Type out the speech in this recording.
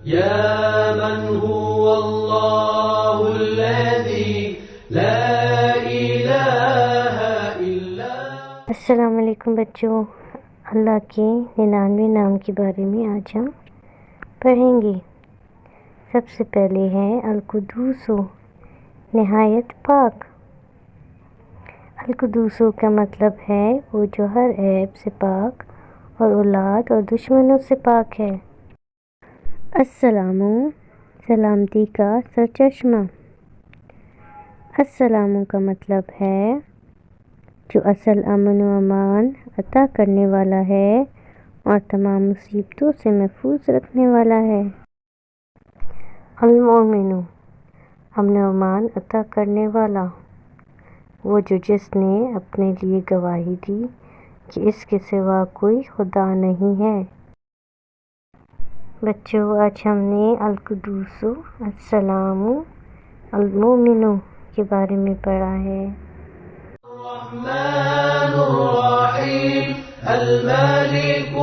يا من هو الله الذي لا إله إلا. السلام علیکم بچوں، اللہ کے 99 نام کے بارے میں آج ہم پڑھیں گے۔ سب سے پہلے ہے القدوس، نہایت پاک۔ القدوس کا مطلب ہے وہ جو ہر عیب سے پاک اور اولاد اور دشمنوں سے پاک ہے۔ السلام، سلامتی کا سرچشمہ۔ السلام کا مطلب ہے جو اصل امن و امان عطا کرنے والا ہے اور تمام مصیبتوں سے محفوظ رکھنے والا ہے۔ المومن، امن و امان عطا کرنے والا، وہ جو جس نے اپنے لیے گواہی دی کہ اس کے سوا کوئی خدا نہیں ہے۔ بچوں، آج ہم نے القدوس، السلام، المومن کے بارے میں پڑھا ہے۔ الرحمن الرحيم الملك